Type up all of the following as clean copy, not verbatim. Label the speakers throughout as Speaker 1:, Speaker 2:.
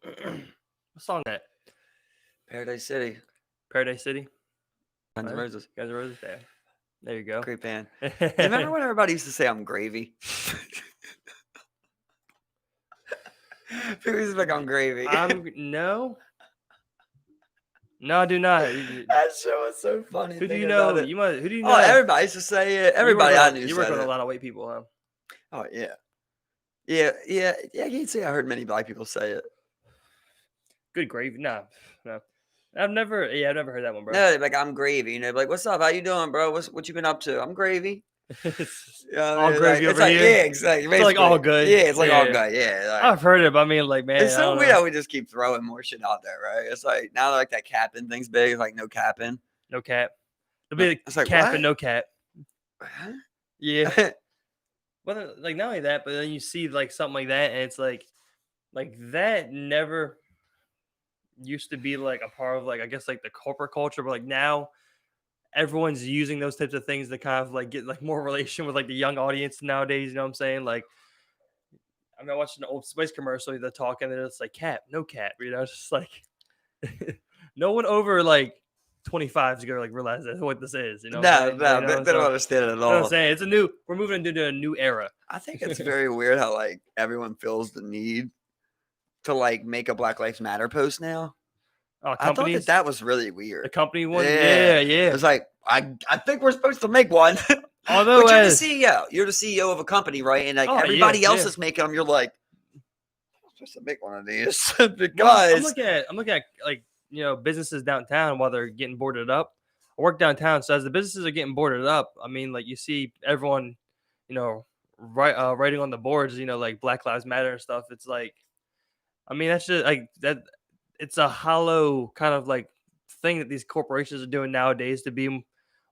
Speaker 1: What song that?
Speaker 2: Paradise City.
Speaker 1: Paradise City.
Speaker 2: Guns N' Roses.
Speaker 1: Guns N' Roses. There you go.
Speaker 2: Great band. You remember when everybody used to say I'm gravy? People used to be like, I'm gravy.
Speaker 1: No. No, I do not.
Speaker 2: That show was so funny.
Speaker 1: Who do you know? Who do you know?
Speaker 2: Oh, everybody used to say it. Everybody I knew said it.
Speaker 1: You work with a lot of white people, huh?
Speaker 2: Oh, yeah. Yeah. I can't say I heard many black people say it.
Speaker 1: Good gravy. No. I've never heard that one, bro.
Speaker 2: No, they're like, I'm gravy. You know, like, what's up? How you doing, bro? What you been up to? I'm gravy.
Speaker 1: All gravy over here.
Speaker 2: Yeah, exactly.
Speaker 1: It's like all good.
Speaker 2: Yeah, it's like all good. Yeah. Like,
Speaker 1: I've heard it, but I mean, like, man.
Speaker 2: It's so weird how we just keep throwing more shit out there, right? It's like now like that capping thing's big. It's like no capping.
Speaker 1: No cap. It'll be like cap and no cap.
Speaker 2: Huh?
Speaker 1: Yeah. Well, like not only that, but then you see like something like that, and it's like that never used to be like a part of like I guess like the corporate culture, but like now everyone's using those types of things to kind of like get like more relation with like the young audience nowadays. You know what I'm saying? Like, I mean, I watched an Old Spice commercial. They're talking, and it's like cap, no cap. You know, it's just like no one over like 25 is gonna like realize that's what this is. You know?
Speaker 2: No, they don't understand it at all.
Speaker 1: You know what I'm saying we're moving into a new era.
Speaker 2: I think it's very weird how like everyone feels the need to like make a Black Lives Matter post now. I thought that was really weird.
Speaker 1: The company one, yeah.
Speaker 2: It's like I think we're supposed to make one.
Speaker 1: Although
Speaker 2: but you're the CEO. You're the CEO of a company, right? And like everybody else is making them. You're like, I'm supposed to make one of these because
Speaker 1: I'm looking at like businesses downtown while they're getting boarded up. I work downtown, so as the businesses are getting boarded up, I mean, like you see everyone, writing on the boards, like Black Lives Matter and stuff. It's like, I mean, that's just like that. It's a hollow kind of like thing that these corporations are doing nowadays to be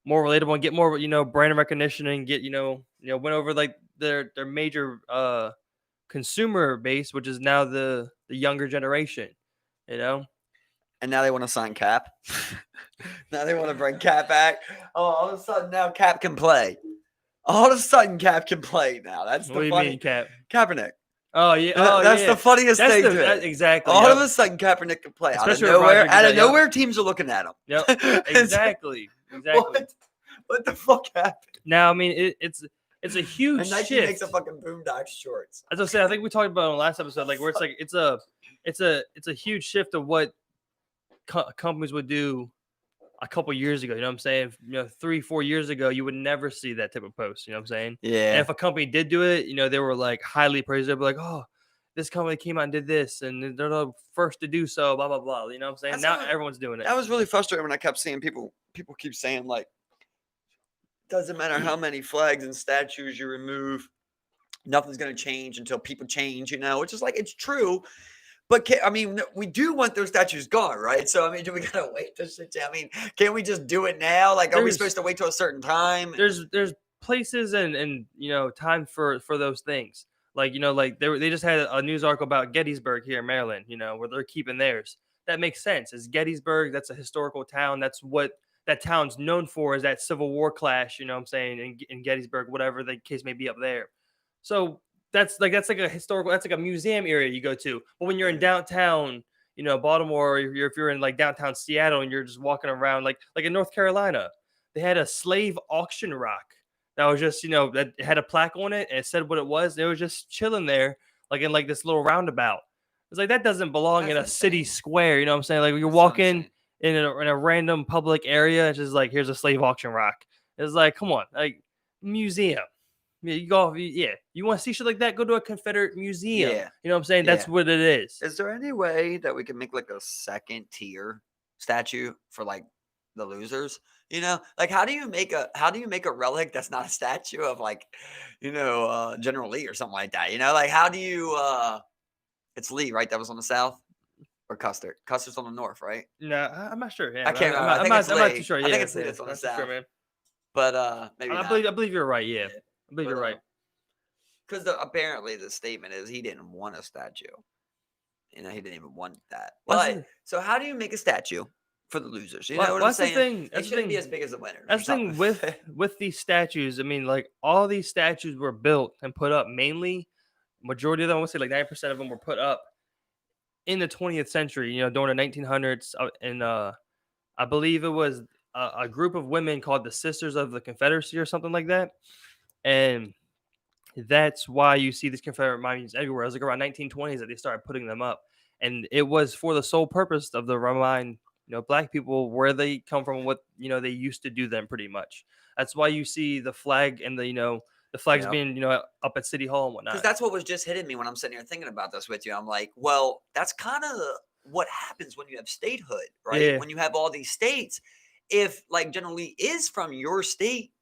Speaker 1: more relatable and get more, brand recognition and get, win over like their major consumer base, which is now the younger generation, And
Speaker 2: now they want to sign Cap. Now they want to bring Cap back. Oh, all of a sudden now Cap can play. All of a sudden Cap can play now. That's the funny.
Speaker 1: Mean, Cap?
Speaker 2: Kaepernick.
Speaker 1: Oh yeah,
Speaker 2: that's the funniest thing.
Speaker 1: Exactly.
Speaker 2: All of a sudden, Kaepernick can play out of nowhere. Out of nowhere, teams are looking at him.
Speaker 1: Yep, exactly.
Speaker 2: What the fuck happened?
Speaker 1: Now, I mean, it's a huge
Speaker 2: and Nike
Speaker 1: shift.
Speaker 2: Makes a fucking Boondocks shorts.
Speaker 1: As I said, I think we talked about it on the last episode, like where it's like it's a huge shift of what companies would do a couple years ago. You know what I'm saying? 3-4 years ago, you would never see that type of post. You know what I'm saying?
Speaker 2: Yeah.
Speaker 1: And if a company did do it, they were like highly praised. They'd be like, oh, this company came out and did this, and they're the first to do so, blah, blah, blah. You know what I'm saying? Everyone's doing it.
Speaker 2: That was really frustrating when I kept seeing people keep saying, like, doesn't matter how many flags and statues you remove, nothing's going to change until people change, which is like, it's true. But I mean, we do want those statues gone, right? So, I mean, do we gotta wait to shit? I mean, can't we just do it now? Like, are we supposed to wait till a certain time?
Speaker 1: There's places and time for those things. Like, like they just had a news article about Gettysburg here in Maryland, where they're keeping theirs. That makes sense. It's Gettysburg. That's a historical town. That's what that town's known for, is that Civil War clash. You know what I'm saying? In Gettysburg, whatever the case may be up there. So. That's like a historical. That's like a museum area you go to. But when you're in downtown, Baltimore, or if you're in like downtown Seattle and you're just walking around, like in North Carolina, they had a slave auction rock that was just that had a plaque on it and it said what it was. They were just chilling there, like in like this little roundabout. It's like that doesn't belong in a city square. You know what I'm saying? Like you're walking in a random public area. It's just like, here's a slave auction rock. It's like, come on, like museum. You go, you want to see shit like that? Go to a Confederate museum.
Speaker 2: Yeah.
Speaker 1: You know what I'm saying? That's what it is.
Speaker 2: Is there any way that we can make like a second tier statue for like the losers? Like how do you make a relic that's not a statue of like, General Lee or something like that? Like how do you? It's Lee, right? That was on the south, or Custer. Custer's on the north, right?
Speaker 1: No, I'm not sure. Yeah,
Speaker 2: I can't remember.
Speaker 1: I'm not too sure.
Speaker 2: I think it's Lee that's on the south.
Speaker 1: Sure, man.
Speaker 2: But maybe
Speaker 1: I believe you're right. Yeah. I believe you're right.
Speaker 2: Because apparently the statement is he didn't want a statue. He didn't even want that. So how do you make a statue for the losers? You know what I'm saying? It shouldn't be as big as the winners.
Speaker 1: That's the thing with these statues. I mean, like all these statues were built and put up. Mainly, majority of them, I would say like 90% of them were put up in the 20th century, during the 1900s, and I believe it was a group of women called the Sisters of the Confederacy or something like that, and that's why you see these Confederate monuments everywhere. It was like around 1920s that they started putting them up, and it was for the sole purpose of the remind black people where they come from, what they used to do them pretty much. That's why you see the flag and the flags
Speaker 2: Yeah.
Speaker 1: being up at City Hall and
Speaker 2: Because
Speaker 1: whatnot.
Speaker 2: that's what was just hitting me when I'm sitting here thinking about this with you. I'm like, well, that's kind of what happens when you have statehood, right?
Speaker 1: Yeah,
Speaker 2: When you have all these states, if like General Lee is from your state,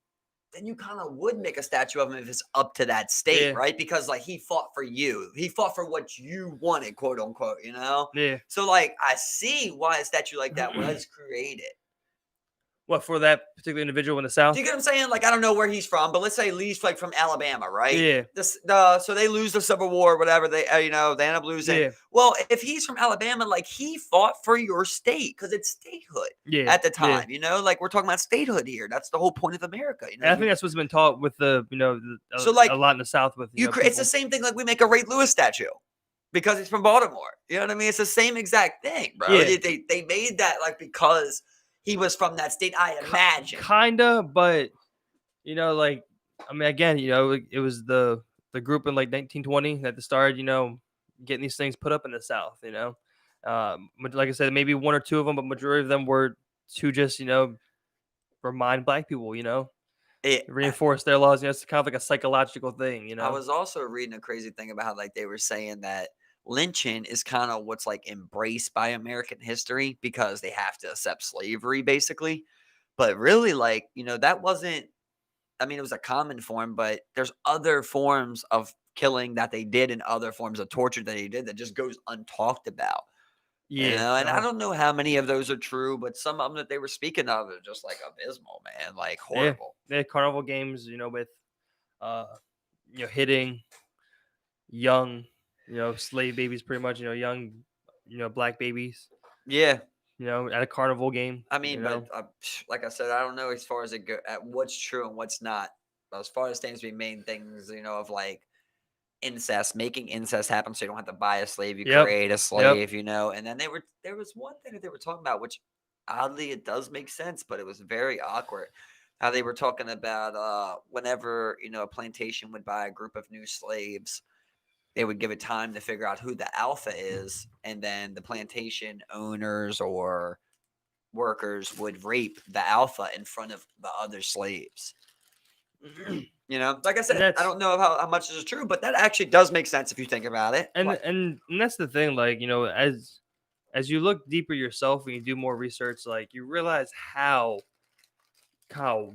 Speaker 2: then you kind of would make a statue of him if it's up to that state,
Speaker 1: yeah,
Speaker 2: right? Because like he fought for you, he fought for what you wanted, quote unquote, you know?
Speaker 1: yeah.
Speaker 2: So like I see why a statue like that was created.
Speaker 1: What, for that particular individual in the
Speaker 2: Do you
Speaker 1: South?
Speaker 2: get what I'm saying? Like, I don't know where he's from, but let's say Lee's like from Alabama, right?
Speaker 1: Yeah,
Speaker 2: So they lose the Civil War, whatever. They they end up losing.
Speaker 1: yeah,
Speaker 2: Well, if he's from Alabama, like he fought for your state because it's statehood
Speaker 1: yeah,
Speaker 2: at the
Speaker 1: yeah.
Speaker 2: time. Like we're talking about statehood here. That's the whole point of America.
Speaker 1: And I think that's what's been taught with
Speaker 2: So
Speaker 1: a
Speaker 2: like
Speaker 1: lot in the South with
Speaker 2: it's the
Speaker 1: people.
Speaker 2: same thing. Like we make a Ray Lewis statue because he's from Baltimore. You know what I mean? It's the same exact thing, bro.
Speaker 1: Yeah,
Speaker 2: They made that like because he was from that state. I imagine.
Speaker 1: kinda, but like, I mean, again, it was the group in like 1920 that started, getting these things put up in the South. Like I said, maybe one or two of them, but majority of them were to just remind black people,
Speaker 2: It,
Speaker 1: reinforce their laws. It's kind of like a psychological thing.
Speaker 2: I was also reading a crazy thing about how like they were saying that lynching is kind of what's like embraced by American history because they have to accept slavery basically. But really like, that wasn't I mean it was a common form, but there's other forms of killing that they did and other forms of torture that they did that just goes untalked about.
Speaker 1: Yeah,
Speaker 2: And I don't know how many of those are true, but some of them that they were speaking of are just like abysmal, man, like
Speaker 1: yeah,
Speaker 2: horrible.
Speaker 1: they carnival games, with uh, hitting young, slave babies, pretty much, young, black babies,
Speaker 2: Yeah.
Speaker 1: at a carnival game,
Speaker 2: I mean, but like I said, I don't know as far as it go at what's true and what's not. But as far as things be main things, of like incest, making incest happen so you don't have to buy a slave, you
Speaker 1: Yep,
Speaker 2: create a
Speaker 1: yep,
Speaker 2: slave, And then there was one thing that they were talking about, which oddly it does make sense, but it was very awkward. How they were talking about whenever, a plantation would buy a group of new slaves, they would give it time to figure out who the alpha is, and then the plantation owners or workers would rape the alpha in front of the other slaves. Like I
Speaker 1: and
Speaker 2: said, I
Speaker 1: that's
Speaker 2: don't know how much this is true, but that actually does make sense if you think about it.
Speaker 1: and
Speaker 2: Like,
Speaker 1: and and that's the thing, like, as you look deeper yourself and you do more research, like, you realize how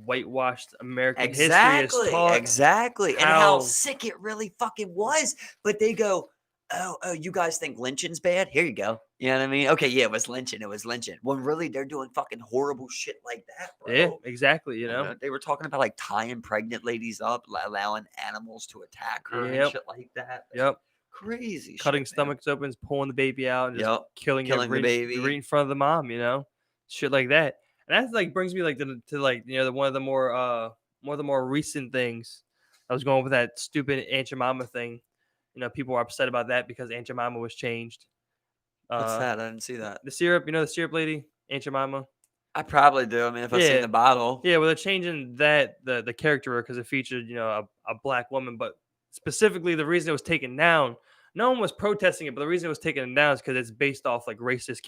Speaker 1: whitewashed American history is
Speaker 2: exactly,
Speaker 1: taught,
Speaker 2: exactly, and how
Speaker 1: how
Speaker 2: sick it really fucking was. But they go, oh, you guys think lynching's bad? Here you go. You know what I mean? Okay, yeah, it was lynching. It was lynching. When really they're doing fucking horrible shit like that,
Speaker 1: yeah,
Speaker 2: bro.
Speaker 1: exactly,
Speaker 2: They were talking about like tying pregnant ladies up, allowing animals to attack her and
Speaker 1: yep,
Speaker 2: shit like that.
Speaker 1: yep,
Speaker 2: Crazy
Speaker 1: cutting
Speaker 2: shit, man.
Speaker 1: stomachs open, pulling the baby out, and just
Speaker 2: Yep.
Speaker 1: killing it
Speaker 2: Killing the
Speaker 1: right
Speaker 2: baby.
Speaker 1: in front of the mom, shit like that. And that's like brings me like to like one of the more recent things. I was going with that stupid Aunt Jemima thing. People were upset about that because Aunt Jemima was changed.
Speaker 2: What's
Speaker 1: Uh,
Speaker 2: that? I didn't see that.
Speaker 1: the syrup, the syrup lady, Aunt Jemima.
Speaker 2: I probably do. I mean, if I've seen
Speaker 1: Yeah,
Speaker 2: the bottle.
Speaker 1: yeah. Well, they're changing the character because it featured a black woman, but specifically the reason it was taken down. No one was protesting it, but the reason it was taken down is because it's based off like racist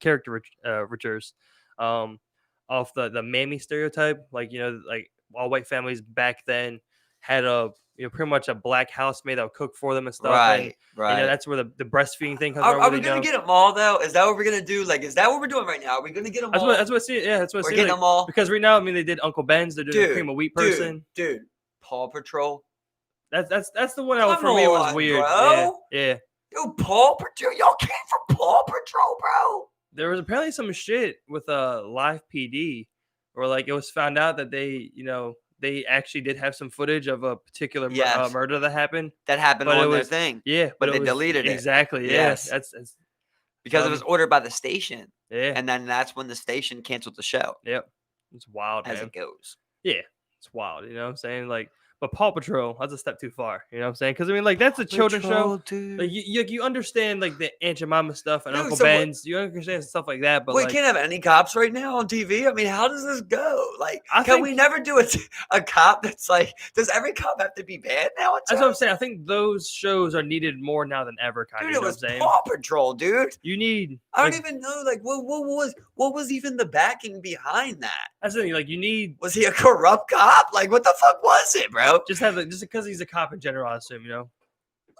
Speaker 1: caricatures, um, off the mammy stereotype. Like like all white families back then had a pretty much a black housemaid that would cook for them and stuff, and
Speaker 2: Right, right.
Speaker 1: that's where the breastfeeding thing comes
Speaker 2: Are,
Speaker 1: from.
Speaker 2: are
Speaker 1: Where
Speaker 2: we
Speaker 1: they
Speaker 2: gonna
Speaker 1: go.
Speaker 2: get them all though? Is that what we're gonna do? Like, is that what we're doing right now? Are we gonna get them
Speaker 1: That's
Speaker 2: all?
Speaker 1: what it seems. Yeah, that's what it
Speaker 2: We're
Speaker 1: seems
Speaker 2: getting
Speaker 1: like.
Speaker 2: them all,
Speaker 1: Because right now, I mean, they did Uncle Ben's. They're doing the cream
Speaker 2: dude,
Speaker 1: of wheat
Speaker 2: dude,
Speaker 1: person.
Speaker 2: dude. Paw Patrol.
Speaker 1: That's the one that
Speaker 2: Come
Speaker 1: for me it was
Speaker 2: on,
Speaker 1: weird. Yeah,
Speaker 2: bro.
Speaker 1: yeah.
Speaker 2: Yo, Paw Patrol. Y'all came from Paw Patrol, bro.
Speaker 1: There was apparently some shit with live PD, where like it was found out that they actually did have some footage of a particular
Speaker 2: Yes,
Speaker 1: murder that happened,
Speaker 2: that happened
Speaker 1: but it
Speaker 2: on their
Speaker 1: was
Speaker 2: thing,
Speaker 1: but
Speaker 2: but
Speaker 1: it
Speaker 2: they
Speaker 1: was
Speaker 2: deleted it.
Speaker 1: exactly
Speaker 2: Yes,
Speaker 1: that's
Speaker 2: because it was
Speaker 1: some
Speaker 2: ordered by the station,
Speaker 1: yeah
Speaker 2: and then that's when the station canceled the show,
Speaker 1: yep. It's wild,
Speaker 2: as
Speaker 1: man.
Speaker 2: it goes.
Speaker 1: Yeah, it's wild. You know what I'm saying? Like, But Paw Patrol, that's a step too far. You know what I'm saying? Because I mean, like that's a children's show.
Speaker 2: Dude.
Speaker 1: Like you understand like the Aunt Jemima stuff and
Speaker 2: No,
Speaker 1: Uncle
Speaker 2: so what?
Speaker 1: Ben's. You understand stuff like that. But
Speaker 2: We
Speaker 1: like
Speaker 2: can't have any cops right now on TV. I mean, how does this go? Like,
Speaker 1: I
Speaker 2: can
Speaker 1: think
Speaker 2: we never do a cop that's like? Does every cop have to be bad now?
Speaker 1: that's what I'm saying. I think those shows are needed more now than ever. Kind of.
Speaker 2: Dude,
Speaker 1: You
Speaker 2: it
Speaker 1: know what I'm
Speaker 2: was
Speaker 1: saying?
Speaker 2: Paw Patrol, dude.
Speaker 1: You need.
Speaker 2: I don't
Speaker 1: Like,
Speaker 2: even know, like, what was even the backing behind that?
Speaker 1: that's the thing. Like you need.
Speaker 2: Was he a corrupt cop? Like, what the fuck was it, bro?
Speaker 1: Just because he's a cop in general, I assume. You know.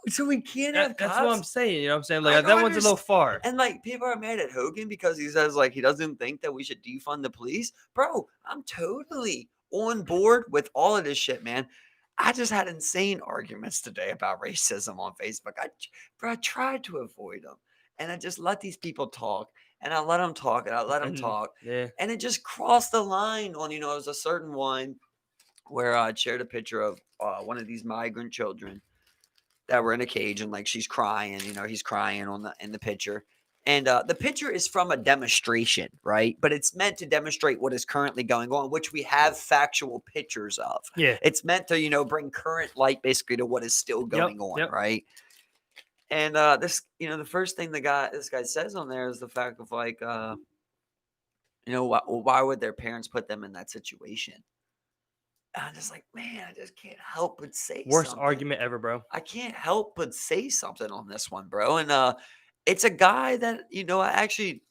Speaker 2: So we can't have
Speaker 1: That's
Speaker 2: cops.
Speaker 1: what I'm saying. You know what I'm saying?
Speaker 2: I
Speaker 1: Like that
Speaker 2: don't
Speaker 1: one's a little
Speaker 2: understand.
Speaker 1: far.
Speaker 2: And like people are mad at Hogan because he says like he doesn't think that we should defund the police. Bro, I'm totally on board with all of this shit, man. I just had insane arguments today about racism on Facebook. I tried to avoid them, and I just let these people talk, and I let them talk, and I let them
Speaker 1: And
Speaker 2: talk,
Speaker 1: yeah.
Speaker 2: and it just crossed the line on, it was a certain one where I shared a picture of one of these migrant children that were in a cage, and like she's crying, he's crying in the picture. And the picture is from a demonstration, right? But it's meant to demonstrate what is currently going on, which we have factual pictures of.
Speaker 1: Yeah.
Speaker 2: It's meant to, bring current light basically to what is still going on,
Speaker 1: Yep.
Speaker 2: right? And this, the first thing this guy says on there is the fact of like, why would their parents put them in that situation? And I'm just like, man, I just can't help but say
Speaker 1: Worst
Speaker 2: something.
Speaker 1: argument ever, bro.
Speaker 2: I can't help but say something on this one, bro. And it's a guy that, I actually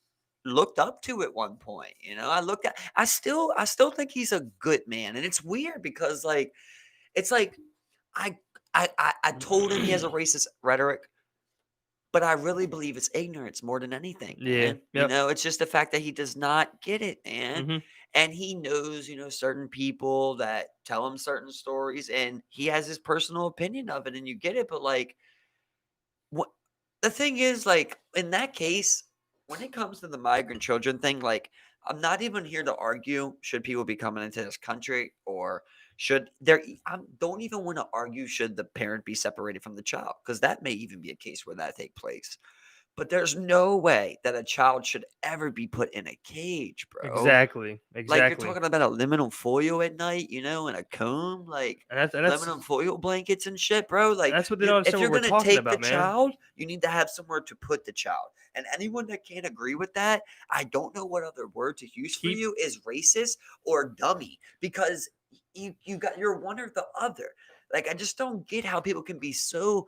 Speaker 2: looked up to at one point. I still think he's a good man. And it's weird because like it's like I told him he has a racist rhetoric, but I really believe it's ignorance more than anything,
Speaker 1: Yeah.
Speaker 2: man.
Speaker 1: Yep.
Speaker 2: It's just the fact that he does not get it, man.
Speaker 1: Mm-hmm.
Speaker 2: And he knows, certain people that tell him certain stories, and he has his personal opinion of it, and you get it. But like, what the thing is, like, in that case, when it comes to the migrant children thing, like, I'm not even here to argue should people be coming into this country or should there. I don't even want to argue should the parent be separated from the child, because that may even be a case where that take place. But there's no way that a child should ever be put in a cage, bro.
Speaker 1: Exactly.
Speaker 2: Like, you're talking about aluminum foil at night, and a comb, like
Speaker 1: And that's
Speaker 2: aluminum foil blankets and shit, bro. Like,
Speaker 1: that's what they don't
Speaker 2: if
Speaker 1: understand
Speaker 2: you're
Speaker 1: what we're
Speaker 2: gonna
Speaker 1: talking
Speaker 2: take
Speaker 1: about,
Speaker 2: the
Speaker 1: man.
Speaker 2: child, you need to have somewhere to put the child. And anyone that can't agree with that, I don't know what other word to use for you is racist or dummy, because you're one or the other. Like, I just don't get how people can be so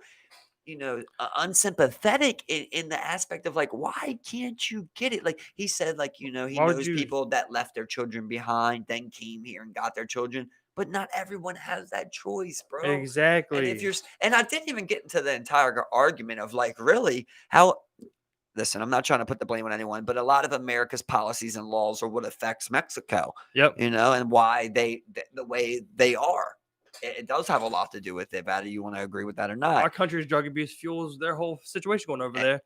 Speaker 2: unsympathetic in the aspect of like, why can't you get it? Like he said, like, he
Speaker 1: Why would
Speaker 2: knows
Speaker 1: you?
Speaker 2: people that left their children behind, then came here and got their children, but not everyone has that choice, bro. And
Speaker 1: Exactly.
Speaker 2: if and I didn't even get into the entire argument of like, really, how. Listen, I'm not trying to put the blame on anyone, but a lot of America's policies and laws are what affects Mexico.
Speaker 1: Yep.
Speaker 2: And why the way they are. It does have a lot to do with it, whether you want to agree with that or not.
Speaker 1: Our country's drug abuse fuels their whole situation going over there.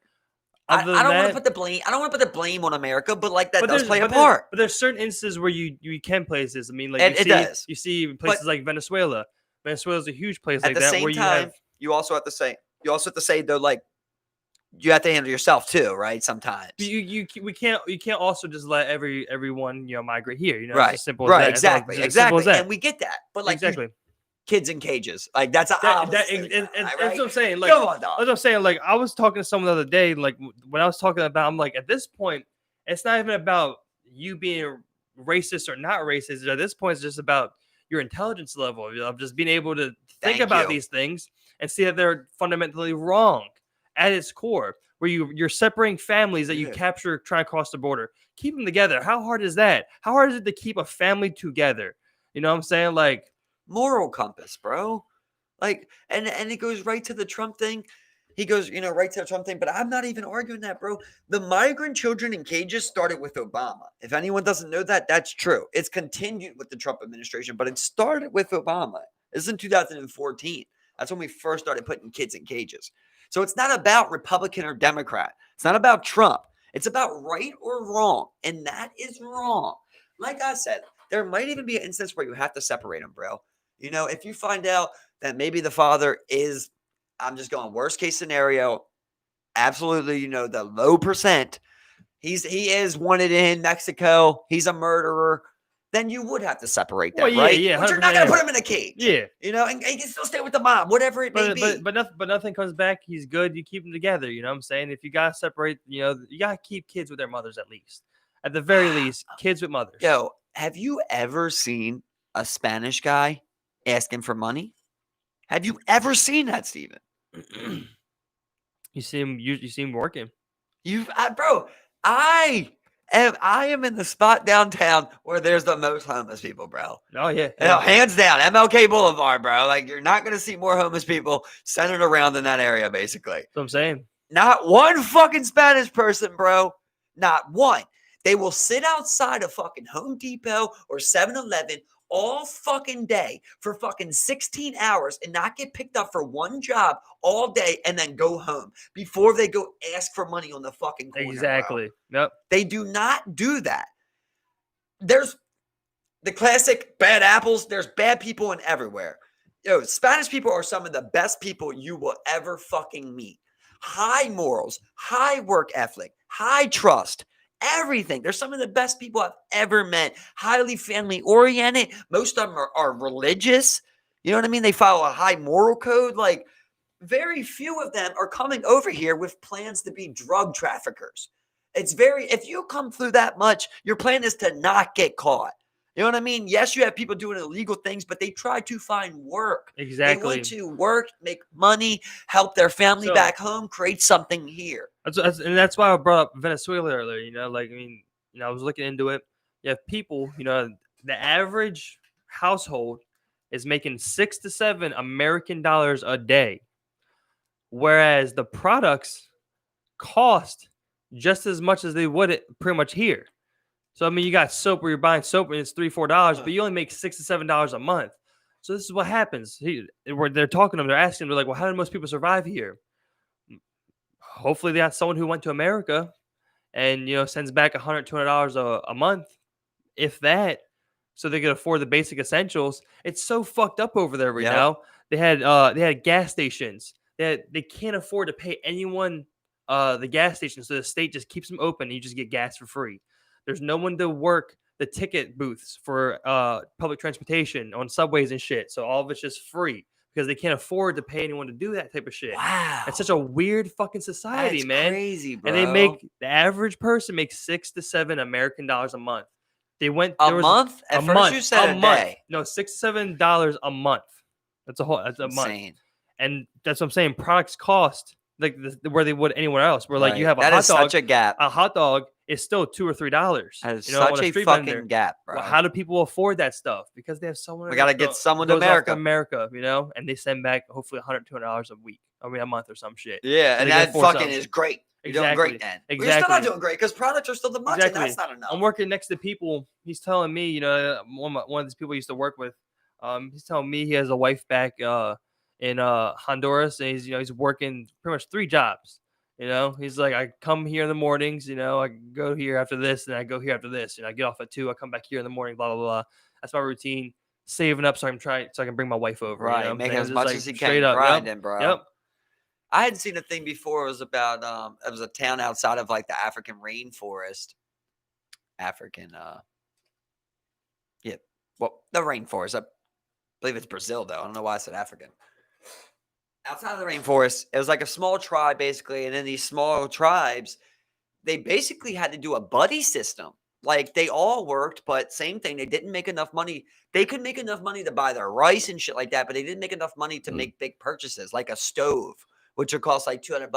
Speaker 2: I don't want to put the blame. I don't want to put the blame on America, but like that does play a
Speaker 1: part.
Speaker 2: part.
Speaker 1: But there's certain instances where you can places. I mean, like
Speaker 2: it does.
Speaker 1: You see places like Venezuela. Venezuela's a huge place like that.
Speaker 2: At the same time, you also have to say though, like, you have to handle yourself too, right? Sometimes
Speaker 1: we can't also just let everyone migrate here.
Speaker 2: Right.
Speaker 1: It's as simple as
Speaker 2: right.
Speaker 1: that.
Speaker 2: Exactly.
Speaker 1: As simple as that.
Speaker 2: And we get that, but like
Speaker 1: exactly.
Speaker 2: Kids in cages, like that's
Speaker 1: that's what I'm saying. Like,
Speaker 2: come on, dog.
Speaker 1: That's what I'm saying. Like, I was talking to someone the other day. Like, when I was talking about, I'm like, at this point, it's not even about you being racist or not racist. At this point, it's just about your intelligence level of just being able to think about these things and see that they're fundamentally wrong at its core. Where you're separating families that you capture trying to cross the border, keep them together. How hard is that? How hard is it to keep a family together? You know what I'm saying? Like,
Speaker 2: moral compass, bro. Like, and it goes right to the Trump thing. He goes, right to the Trump thing. But I'm not even arguing that, bro. The migrant children in cages started with Obama. If anyone doesn't know that, that's true. It's continued with the Trump administration, but it started with Obama. This is in 2014. That's when we first started putting kids in cages. So it's not about Republican or Democrat. It's not about Trump. It's about right or wrong. And that is wrong. Like I said, there might even be an instance where you have to separate them, bro. If you find out that maybe the father is, I'm just going worst case scenario, absolutely, the low percent. He is wanted in Mexico. He's a murderer. then you would have to separate
Speaker 1: Well,
Speaker 2: them,
Speaker 1: yeah,
Speaker 2: right?
Speaker 1: yeah,
Speaker 2: But you're
Speaker 1: 100%,
Speaker 2: not gonna
Speaker 1: yeah.
Speaker 2: put him in a cage,
Speaker 1: Yeah.
Speaker 2: and he can still stay with the mom, whatever it may be.
Speaker 1: But nothing comes back. He's good. You keep them together. You know what I'm saying? If you gotta separate, you gotta keep kids with their mothers at least. At the very least, kids with mothers.
Speaker 2: Yo, have you ever seen a Spanish guy asking for money? Have you ever seen that, Steven?
Speaker 1: You see him. You see him working.
Speaker 2: Bro, I am in the spot downtown where there's the most homeless people, bro.
Speaker 1: Oh yeah,
Speaker 2: You know,
Speaker 1: yeah.
Speaker 2: hands down, MLK Boulevard, bro. Like, you're not gonna see more homeless people centered around in that area, basically.
Speaker 1: That's what I'm saying.
Speaker 2: Not one fucking Spanish person, bro. Not one. They will sit outside of fucking Home Depot or 7-Eleven all fucking day for fucking 16 hours and not get picked up for one job all day and then go home before they go ask for money on the fucking corner.
Speaker 1: Exactly.
Speaker 2: Bro.
Speaker 1: Yep.
Speaker 2: They do not do that. There's the classic bad apples. There's bad people in everywhere. Yo, Spanish people are some of the best people you will ever fucking meet. High morals, high work ethic, high trust, everything. They're some of the best people I've ever met. Highly family oriented. Most of them are religious. You know what I mean? They follow a high moral code. Like, very few of them are coming over here with plans to be drug traffickers. If you come through that much, your plan is to not get caught. You know what I mean? Yes, you have people doing illegal things, but they try to find work.
Speaker 1: Exactly.
Speaker 2: They want to work, make money, help their family back home, create something here.
Speaker 1: That's why I brought up Venezuela earlier. I was looking into it. You have people. The average household is making $6 to $7 American dollars a day, whereas the products cost just as much as they would pretty much here. So you got soap where you're buying soap and it's $3-4, but you only make $6 to $7 a month. So this is what happens. Where they're talking to them, they're asking them, they're like, "Well, how do most people survive here?" Hopefully, they got someone who went to America and sends back $100-200 a month, if that, so they could afford the basic essentials. It's so fucked up over there right now. They had gas stations. They can't afford to pay anyone the gas station, so the state just keeps them open and you just get gas for free. There's no one to work the ticket booths for public transportation on subways and shit. So all of it's just free because they can't afford to pay anyone to do that type of shit.
Speaker 2: Wow.
Speaker 1: It's such a weird fucking society,
Speaker 2: That's
Speaker 1: man.
Speaker 2: crazy, bro.
Speaker 1: And the average person makes $6 to $7 American dollars a month.
Speaker 2: Month? At first you said a day.
Speaker 1: No, $6 to $7 a month. That's a
Speaker 2: Insane.
Speaker 1: month. And that's what I'm saying. Products cost like where they would anywhere else. Where like you have a
Speaker 2: that
Speaker 1: hot
Speaker 2: is
Speaker 1: dog.
Speaker 2: Such a gap.
Speaker 1: A hot dog is still $2 or $3.
Speaker 2: That is such a fucking gap, bro.
Speaker 1: Well, how do people afford that stuff? Because they have someone.
Speaker 2: We got to get someone to America.
Speaker 1: And they send back hopefully $100-200 a week. A month or some shit.
Speaker 2: Yeah,
Speaker 1: so
Speaker 2: and that fucking is great. You're doing great then.
Speaker 1: Exactly.
Speaker 2: You're still not doing great because products are still the much, and that's not enough.
Speaker 1: I'm working next to people. He's telling me, one of these people I used to work with, he's telling me he has a wife back in Honduras, and he's working pretty much 3 jobs. He's like, I come here in the mornings, I go here after this, and I go here after this, and I get off at 2, I come back here in the morning, blah blah blah. That's my routine. Saving up so I can bring my wife over.
Speaker 2: Right, making as much as he can, grinding, bro. Yep. I had seen a thing before. It was about it was a town outside of like the African rainforest. The rainforest. I believe it's Brazil though. I don't know why I said African. Outside of the rainforest, it was like a small tribe basically, and in these small tribes, they basically had to do a buddy system. Like they all worked, but same thing. They didn't make enough money. They could make enough money to buy their rice and shit like that, but they didn't make enough money to make big purchases, like a stove, which would cost like $200.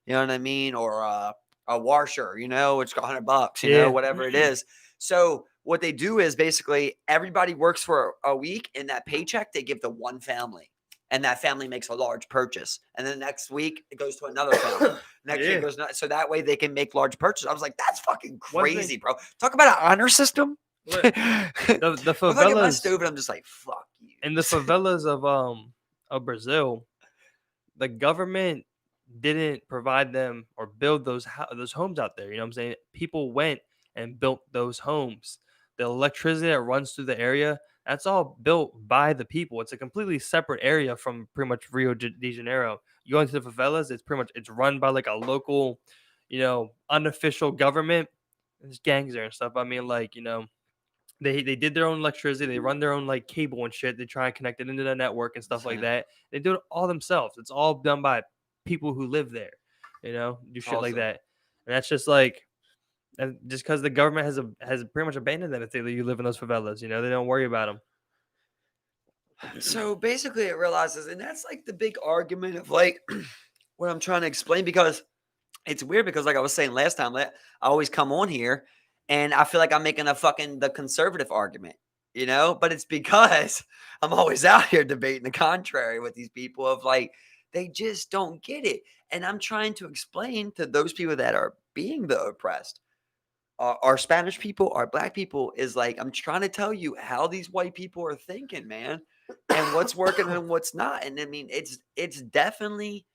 Speaker 2: You know what I mean? Or a washer, which got $100. Whatever it is. So what they do is basically everybody works for a week, and that paycheck they give to one family. And that family makes a large purchase. And then next week, it goes to another family. Next week, it goes so that way they can make large purchases. I was like, that's fucking crazy, bro. Talk about an honor system.
Speaker 1: The favelas.
Speaker 2: I'm looking at my stove and I'm just like, fuck you.
Speaker 1: In the favelas of Brazil, the government didn't provide them or build those homes out there. You know what I'm saying? People went and built those homes. The electricity that runs through the area, that's all built by the people. It's a completely separate area from pretty much Rio de Janeiro. You go into the favelas, it's run by like a local, unofficial government. There's gangs there and stuff. They did their own electricity. They run their own like cable and shit. They try and connect it into the network and stuff like
Speaker 2: Insane.
Speaker 1: that. They do it all themselves. It's all done by people who live there. Do
Speaker 2: It's
Speaker 1: shit like
Speaker 2: awesome.
Speaker 1: that, and that's just like, and just because the government has pretty much abandoned them if they let you live in those favelas. They don't worry about them.
Speaker 2: So basically, it realizes, and that's like the big argument of like what I'm trying to explain because it's weird because like I was saying last time, I always come on here and I feel like I'm making a fucking the conservative argument, but it's because I'm always out here debating the contrary with these people of like they just don't get it. And I'm trying to explain to those people that are being the oppressed, our Spanish people, our black people, is like I'm trying to tell you how these white people are thinking, man, and what's working and what's not. And I mean, it's definitely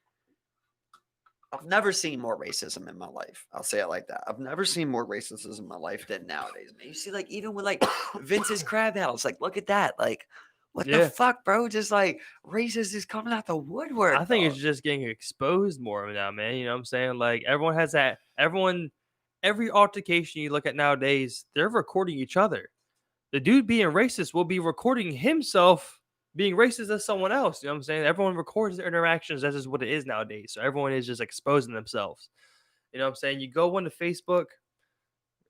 Speaker 2: I've never seen more racism in my life. I'll say it like that. I've never seen more racism in my life than nowadays, man. You see, like, even with like Vince's Crab House, like, look at that. Like, what the
Speaker 1: Yeah,
Speaker 2: fuck, bro? Just like racist is coming out the
Speaker 1: I
Speaker 2: woodwork,
Speaker 1: think it's
Speaker 2: dog.
Speaker 1: just getting exposed more now, man. You know what I'm saying? Like everyone has that. Every altercation you look at nowadays, they're recording each other. The dude being racist will be recording himself being racist as someone else. You know what I'm saying? Everyone records their interactions. That's just what it is nowadays. So everyone is just exposing themselves. You know what I'm saying? You go onto Facebook,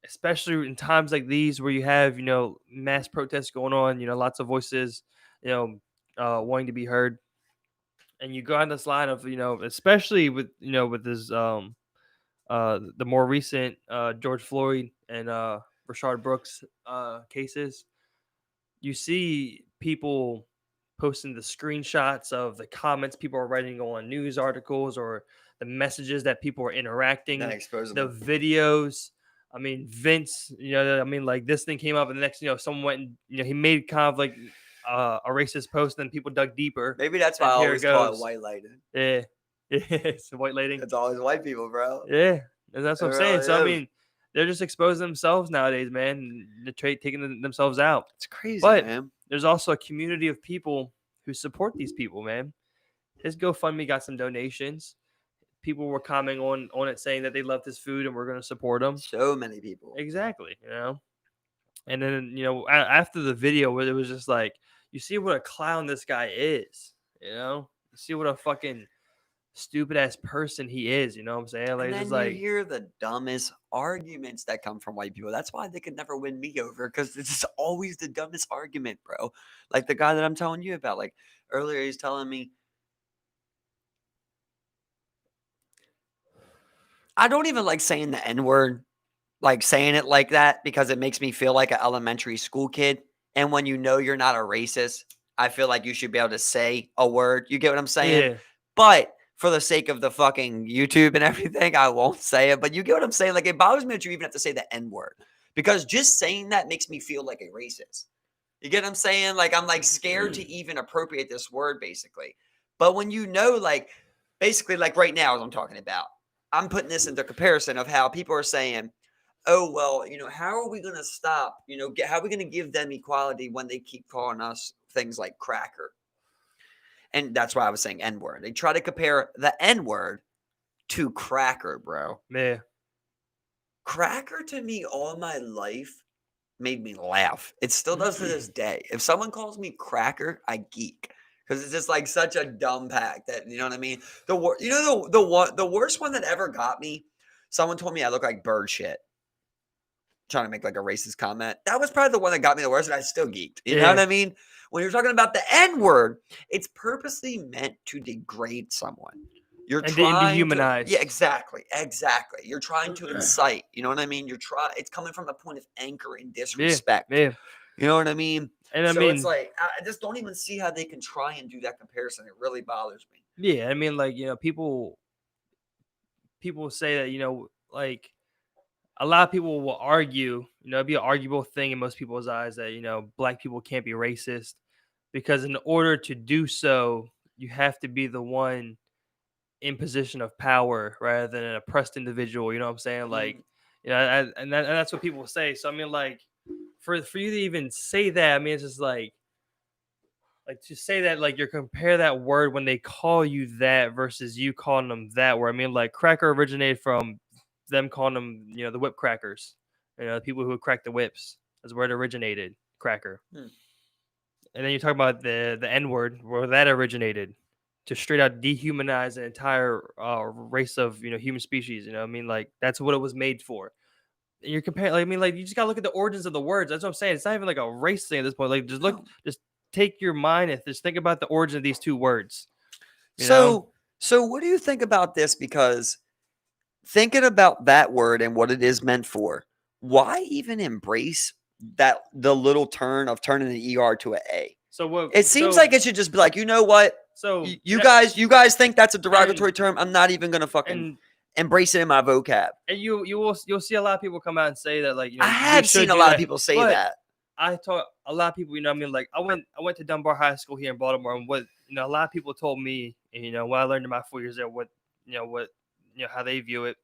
Speaker 1: especially in times like these where you have, mass protests going on, lots of voices, wanting to be heard. And you go on this line of, especially with this, the more recent George Floyd and Rashard Brooks cases, you see people posting the screenshots of the comments people are writing on news articles or the messages that people are
Speaker 2: Then
Speaker 1: interacting,
Speaker 2: exposing
Speaker 1: the
Speaker 2: them.
Speaker 1: videos. I mean, Vince, like this thing came up, and the next, someone went and, he made kind of like a racist post, and then people dug deeper,
Speaker 2: Maybe that's why I
Speaker 1: and here it
Speaker 2: always call it
Speaker 1: goes.
Speaker 2: white lighting.
Speaker 1: Yeah, yeah, it's a white lady.
Speaker 2: It's always white people, bro.
Speaker 1: Yeah, and that's
Speaker 2: It
Speaker 1: what I'm saying.
Speaker 2: really
Speaker 1: So I
Speaker 2: is.
Speaker 1: mean, they're just exposing themselves nowadays, man. They're taking themselves out.
Speaker 2: It's crazy,
Speaker 1: But
Speaker 2: man.
Speaker 1: there's also a community of people who support these people, man. His GoFundMe got some donations. People were commenting on it saying that they loved his food and we're going to support him.
Speaker 2: So many people.
Speaker 1: Exactly, And then after the video, where it was just like, you see what a clown this guy is. You see what a fucking stupid ass person he is. You know what I'm saying? Like
Speaker 2: And
Speaker 1: it's just
Speaker 2: then you
Speaker 1: like,
Speaker 2: hear the dumbest arguments that come from white people. That's why they could never win me over because this is always the dumbest argument, bro. Like the guy that I'm telling you about. Like earlier, he's telling me, I don't even like saying the N word, like saying it like that because it makes me feel like an elementary school kid. And when you know you're not a racist, I feel like you should be able to say a word. You get what I'm saying?
Speaker 1: yeah,
Speaker 2: But for the sake of the fucking YouTube and everything, I won't say it. But you get what I'm saying? Like it bothers me that you even have to say the N word because just saying that makes me feel like a racist. You get what I'm saying? Like I'm like scared to even appropriate this word basically. But when you know, like basically, like right now, as I'm talking about, I'm putting this into comparison of how people are saying, oh well, how are we going to stop, how are we going to give them equality when they keep calling us things like cracker? And that's why I was saying N word. They try to compare the N word to cracker, bro.
Speaker 1: man.
Speaker 2: Cracker to me all my life made me laugh. It still does to this day. If someone calls me cracker, I geek because it's just like such a dumb pack that you know what I mean. The worst one that ever got me. Someone told me I look like bird shit. Trying to make like a racist comment. That was probably the one that got me the worst, and I still geeked. You know what
Speaker 1: Yeah,
Speaker 2: I mean? When you're talking about the N word, it's purposely meant to degrade someone. You're
Speaker 1: and
Speaker 2: trying to, yeah,
Speaker 1: dehumanized.
Speaker 2: exactly. You're trying to incite. You know what I mean? It's coming from the point of anger and
Speaker 1: Yeah,
Speaker 2: disrespect.
Speaker 1: yeah.
Speaker 2: You know what I mean?
Speaker 1: And I
Speaker 2: So it's
Speaker 1: mean,
Speaker 2: like I just don't even see how they can try and do that comparison. It really bothers me.
Speaker 1: yeah, I mean, like, people say that, like a lot of people will argue, it'd be an arguable thing in most people's eyes that, black people can't be racist because in order to do so, you have to be the one in position of power rather than an oppressed individual. You know what I'm saying? Like,
Speaker 2: Mm.
Speaker 1: and that's what people say. So I mean, like, for you to even say that, I mean, it's just like to say that, like, you compare that word when they call you that versus you calling them that word. I mean, like, cracker originated from them calling them, the whip crackers, the people who would crack the whips. That's where it originated. Cracker.
Speaker 2: Hmm.
Speaker 1: And then you talk about the N word, where that originated, to straight out dehumanize an entire race of human species. I mean, like that's what it was made for. You're comparing, like, I mean, like you just gotta look at the origins of the words. That's what I'm saying. It's not even like a race thing at this point. Like,
Speaker 2: No.
Speaker 1: just take your mind and just think about the origin of these two words. You know,
Speaker 2: So what do you think about this? Because thinking about that word and what it is meant for, why even embrace the little turn of turning the ER to an A?
Speaker 1: so what?
Speaker 2: It seems like it should just be like, you know what?
Speaker 1: So
Speaker 2: You guys think that's a derogatory term. I'm not even gonna fucking
Speaker 1: and
Speaker 2: embrace it in my vocab.
Speaker 1: and you'll see a lot of people come out and say that, like,
Speaker 2: I
Speaker 1: we
Speaker 2: have
Speaker 1: should
Speaker 2: seen a
Speaker 1: do
Speaker 2: lot
Speaker 1: that.
Speaker 2: of people say
Speaker 1: But
Speaker 2: that.
Speaker 1: I taught a lot of people, I mean, like I went to Dunbar High School here in Baltimore, and what a lot of people told me, and what I learned in my 4 years there, how they view it,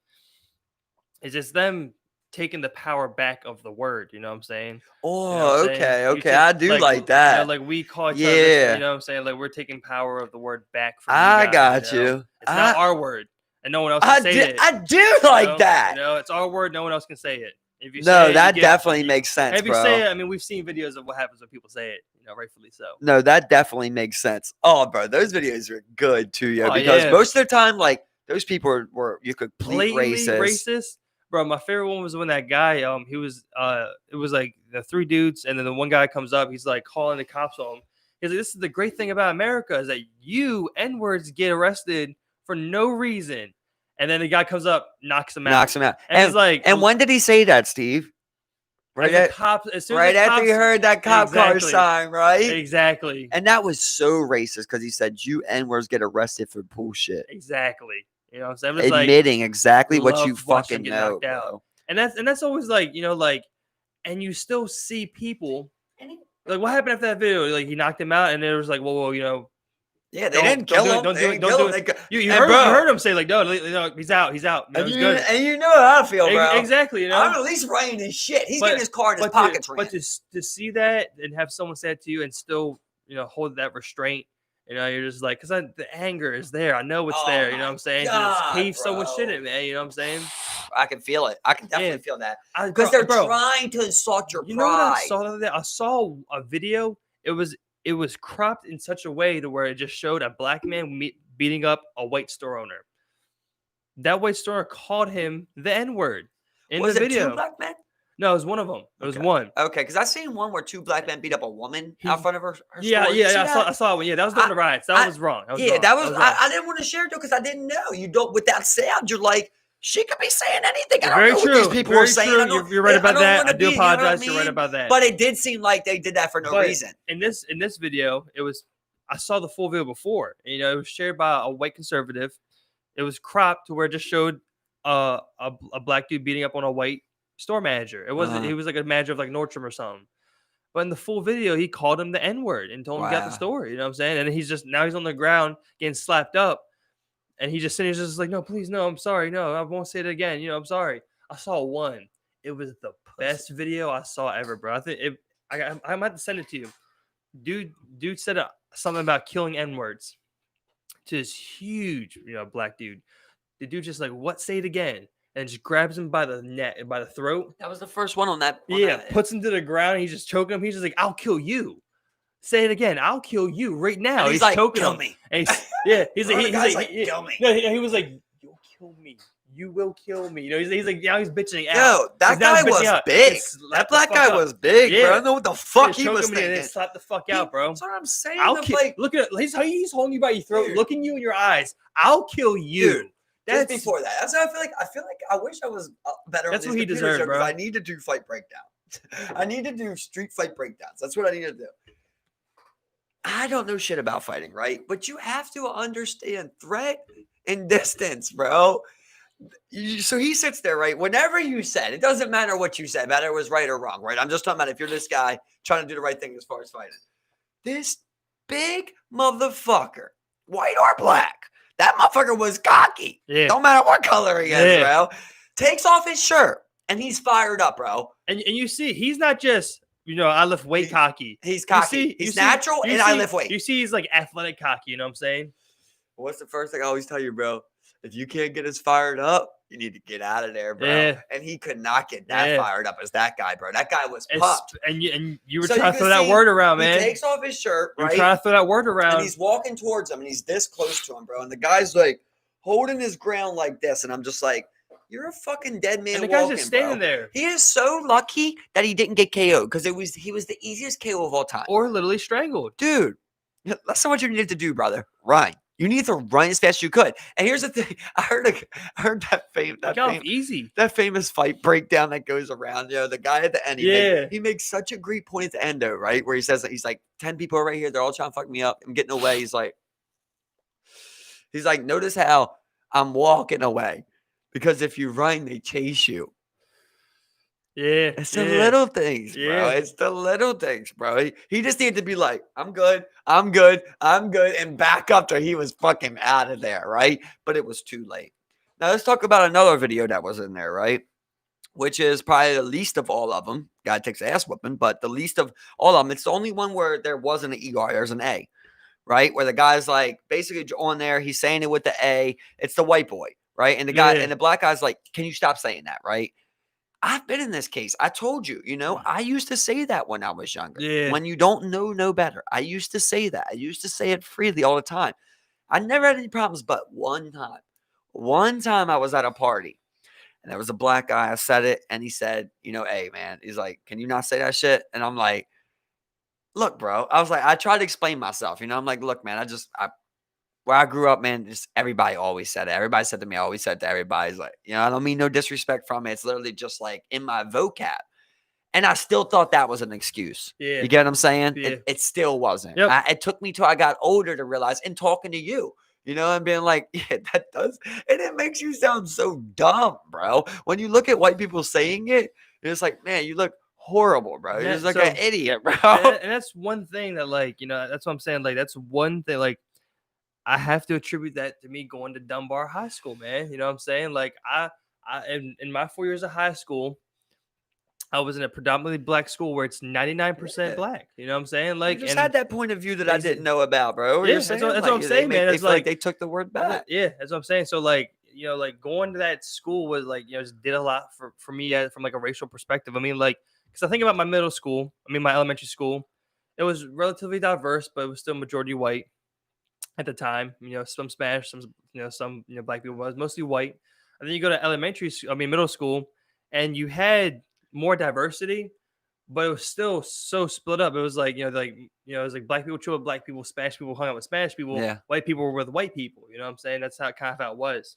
Speaker 1: is just them taking the power back of the word. You know what I'm saying? You know what I'm
Speaker 2: Oh,
Speaker 1: saying?
Speaker 2: okay,
Speaker 1: You
Speaker 2: okay.
Speaker 1: take,
Speaker 2: I do like
Speaker 1: you know,
Speaker 2: that.
Speaker 1: like we call each other this,
Speaker 2: Yeah,
Speaker 1: you know what I'm saying? Like we're taking power of the word back from you
Speaker 2: I
Speaker 1: guys.
Speaker 2: got you.
Speaker 1: It's not our word, and no one else can
Speaker 2: I
Speaker 1: say
Speaker 2: do,
Speaker 1: it.
Speaker 2: I do like that.
Speaker 1: It's our word. No one else can say it. If you
Speaker 2: No,
Speaker 1: say it,
Speaker 2: that definitely makes sense,
Speaker 1: if you say
Speaker 2: bro.
Speaker 1: it, I mean, we've seen videos of what happens when people say it. Rightfully so.
Speaker 2: No, that definitely makes sense. Oh, bro, those videos are good too, yo.
Speaker 1: Oh
Speaker 2: Because
Speaker 1: yeah,
Speaker 2: most of the time, like those people were you complete
Speaker 1: blatantly
Speaker 2: racist.
Speaker 1: racist, bro. My favorite one was when that guy, he was, it was like the three dudes, and then the one guy comes up, he's like calling the cops on him. He's like, "This is the great thing about America is that you N-words get arrested for no reason," and then the guy comes up, knocks him out,
Speaker 2: Knocks him out.
Speaker 1: and he's like,
Speaker 2: And when did he say that, Steve?
Speaker 1: as the cops, as soon as
Speaker 2: Right
Speaker 1: the
Speaker 2: after
Speaker 1: cops,
Speaker 2: you heard that cop car
Speaker 1: exactly,
Speaker 2: sign, right?
Speaker 1: exactly,
Speaker 2: And that was so racist because he said you N-words get arrested for bullshit.
Speaker 1: exactly. I'm saying, I'm just like,
Speaker 2: Admitting exactly what you
Speaker 1: love watching him
Speaker 2: fucking
Speaker 1: get
Speaker 2: know,
Speaker 1: knocked out.
Speaker 2: bro.
Speaker 1: And that's always like, like, and you still see people like, what happened after that video? Like, he knocked him out, and it was like, whoa,
Speaker 2: Yeah, they didn't kill him.
Speaker 1: don't
Speaker 2: They
Speaker 1: do
Speaker 2: didn't
Speaker 1: it, don't
Speaker 2: kill
Speaker 1: do
Speaker 2: him.
Speaker 1: it. You
Speaker 2: And bro,
Speaker 1: heard him say like, no, he's out, he's
Speaker 2: and
Speaker 1: he's good.
Speaker 2: you know how I feel, bro.
Speaker 1: Exactly,
Speaker 2: I'm at least writing his shit. He's getting his car in his pockets.
Speaker 1: But to see that and have someone say it to you and still hold that restraint, you're just like, because the anger is there. I know it's there. You know what I'm saying? To just cave so much shit at me. You know what I'm saying?
Speaker 2: I can feel it. I can definitely feel that
Speaker 1: Because
Speaker 2: because they're trying to insult your pride.
Speaker 1: You know what I saw the other day? I saw a video. It was cropped in such a way to where it just showed a black man beating up a white store owner. That white store owner called him the N-word in the video.
Speaker 2: Was it two black men?
Speaker 1: No, it was one of them. It was one.
Speaker 2: Okay, because I seen one where two black men beat up a woman out front of her store.
Speaker 1: I saw one. Yeah, that was during the riots. That was wrong.
Speaker 2: I didn't want to share it because I didn't know. You don't, with that sound, you're like, she could be saying anything. I don't know what these people are saying.
Speaker 1: You're right about that. I do apologize. You're right about that.
Speaker 2: But it did seem like they did that for no reason.
Speaker 1: In this video, I saw the full video before. It was shared by a white conservative. It was cropped to where it just showed a black dude beating up on a white store manager. It wasn't. He was like a manager of like Nordstrom or something. But in the full video, he called him the N-word and told him to get the store. You know what I'm saying? And he's on the ground getting slapped up. And he just sitting there just like, no, please, no, I'm sorry. No, I won't say it again. I'm sorry. I saw one. It was the best video I saw ever, bro. I think I might have to send it to you. Dude said something about killing N-words to this huge, black dude. The dude just like, what? Say it again. And just grabs him by the neck, by the throat.
Speaker 2: That was the first one on that.
Speaker 1: Puts him to the ground. And he's just choking him. He's just like, I'll kill you. Say it again. I'll kill you right now.
Speaker 2: And he's like,
Speaker 1: choking
Speaker 2: kill
Speaker 1: him.
Speaker 2: me.
Speaker 1: And he's like,
Speaker 2: kill me.
Speaker 1: No, he was like, you'll kill me. You will kill me. He's like, now he's bitching out.
Speaker 2: Yo, that guy was big. That black guy was big, bro. I don't know what the fuck he was thinking.
Speaker 1: Slap the fuck out, bro.
Speaker 2: That's what I'm saying.
Speaker 1: Look at it. He's holding you by your throat, looking you in your eyes. I'll kill you.
Speaker 2: Dude. Just before that, that's what I feel like I wish I was better.
Speaker 1: That's what he deserved, bro.
Speaker 2: I need to do fight breakdowns. I need to do street fight breakdowns. That's what I need to do. I don't know shit about fighting, right? But you have to understand threat and distance, bro. So he sits there, right? Whenever you said, it doesn't matter what you said, whether it was right or wrong, right? I'm just talking about if you're this guy trying to do the right thing as far as fighting. This big motherfucker, white or black, that motherfucker was cocky.
Speaker 1: Yeah.
Speaker 2: Don't matter what color he is, bro. Takes off his shirt and he's fired up, bro.
Speaker 1: And you see, he's not just, I lift weight cocky.
Speaker 2: He's cocky. He's natural and I lift weight.
Speaker 1: You see, he's like athletic cocky. You know what I'm saying?
Speaker 2: What's the first thing I always tell you, bro? if you can't get us fired up, you need to get out of there, bro.
Speaker 1: Yeah.
Speaker 2: And he could not get that
Speaker 1: Yeah.
Speaker 2: fired up as that guy, bro. That guy was
Speaker 1: It's,
Speaker 2: pumped.
Speaker 1: and you were
Speaker 2: So
Speaker 1: trying
Speaker 2: you
Speaker 1: to
Speaker 2: can
Speaker 1: throw that
Speaker 2: see
Speaker 1: word around,
Speaker 2: he
Speaker 1: man.
Speaker 2: takes off his shirt,
Speaker 1: You're
Speaker 2: right?
Speaker 1: trying to throw that word
Speaker 2: And
Speaker 1: around.
Speaker 2: he's walking towards him, and he's this close to him, bro. And the guy's like holding his ground like this, and I'm just like, you're a fucking dead man
Speaker 1: And the guy's
Speaker 2: walking,
Speaker 1: just standing
Speaker 2: bro.
Speaker 1: there.
Speaker 2: He is so lucky that he didn't get KO'd because he was the easiest KO of all time.
Speaker 1: Or literally strangled.
Speaker 2: Dude, that's not what you needed to do, brother. Run. You need to run as fast as you could. And here's the thing. I heard
Speaker 1: Easy.
Speaker 2: that famous fight breakdown that goes around. You know, the guy at the end, he makes such a great point at the end, though, right? Where he says that he's like, 10 people are right here. They're all trying to fuck me up. I'm getting away. He's like, notice how I'm walking away. Because if you run, they chase you.
Speaker 1: Yeah.
Speaker 2: It's the little things, bro.
Speaker 1: Yeah.
Speaker 2: It's the little things, bro. He just needed to be like, I'm good, I'm good, I'm good, and back up till he was fucking out of there, right? But it was too late. Now let's talk about another video that was in there, right? Which is probably the least of all of them. Guy takes ass whipping, but the least of all of them. It's the only one where there wasn't an ER. There's an A, right? Where the guy's like basically on there. He's saying it with the A. It's the white boy, right? And the guy and the black guy's like, can you stop saying that, right? I've been in this case. I told you, I used to say that when I was younger.
Speaker 1: Yeah.
Speaker 2: When you don't know no better. I used to say that. I used to say it freely all the time. I never had any problems, but one time. One time I was at a party, and there was a black guy. I said it, and he said, hey, man. He's like, can you not say that shit? And I'm like, look, bro. I was like, I tried to explain myself. I'm like, look, man, where I grew up, man, just everybody always said it. Everybody said to me, I always said to everybody, it's like, I don't mean no disrespect from it. It's literally just like in my vocab. And I still thought that was an excuse.
Speaker 1: Yeah.
Speaker 2: You get what I'm saying?
Speaker 1: Yeah.
Speaker 2: It still wasn't.
Speaker 1: Yep.
Speaker 2: It took me till I got older to realize, and talking to you, and being like, yeah, that does. And it makes you sound so dumb, bro. When you look at white people saying it, it's like, man, you look horrible, bro. You're just like an idiot, bro.
Speaker 1: And that's one thing that, like, that's what I'm saying. Like, that's one thing, like, I have to attribute that to me going to Dunbar High School, man. You know what I'm saying? Like, I in my 4 years of high school, I was in a predominantly black school where it's 99% black. You know what I'm saying? Like,
Speaker 2: you just had that point of view that I didn't know about, bro.
Speaker 1: Yeah, that's what I'm saying, man.
Speaker 2: It's like they took the word back.
Speaker 1: Yeah, that's what I'm saying. So, like, like going to that school was like, just did a lot for me from like a racial perspective. I mean, like, because I think about my my elementary school, it was relatively diverse, but it was still majority white at the time. Some Spanish, some black people, was mostly white. And then you go to middle school, and you had more diversity, but it was still so split up. It was like, it was like black people chill with black people, Spanish people hung out with Spanish people, white people were with white people. You know what I'm saying? That's how it was.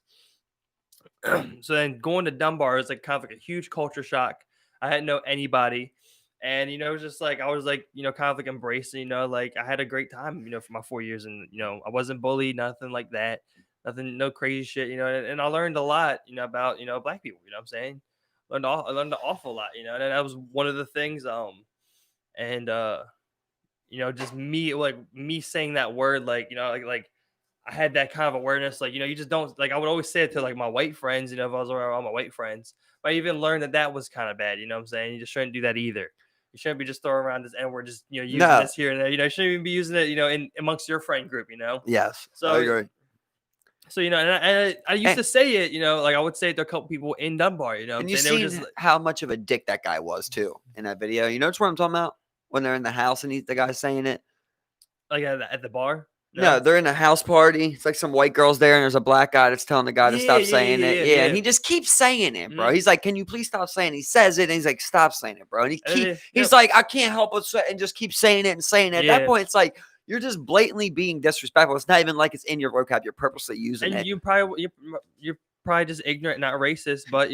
Speaker 1: So then going to Dunbar is like kind of like a huge culture shock. I hadn't know anybody. And, it was just like, I was like, kind of like embracing, like I had a great time, for my 4 years, and, I wasn't bullied, nothing like that, no crazy shit, and I learned a lot, about, black people, you know what I'm saying? I learned an awful lot, and that was one of the things, just me saying that word, like, like I had that kind of awareness, like, you just don't, like, I would always say it to like my white friends, if I was around all my white friends, but I even learned that was kind of bad, you know what I'm saying? You just shouldn't do that either. You shouldn't be just throwing around this N-word, just, using this here and there. You shouldn't even be using it, in amongst your friend group,
Speaker 2: Yes.
Speaker 1: So,
Speaker 2: I agree.
Speaker 1: So, and I used to say it, like I would say it to a couple people in Dunbar,
Speaker 2: And you see how much of a dick that guy was too in that video. You know what I'm talking about? When they're in the house and the guy's saying it?
Speaker 1: Like at the bar?
Speaker 2: No, they're in a house party. It's like some white girls there, and there's a black guy that's telling the guy to stop saying it. Yeah, and he just keeps saying it, bro. He's like, "Can you please stop saying it?" He says it, and he's like, "Stop saying it, bro." And he's like, "I can't help but say," and just keep saying it and saying it. At that point, it's like you're just blatantly being disrespectful. It's not even like it's in your vocab. You're purposely using it.
Speaker 1: You're probably just ignorant, not racist, but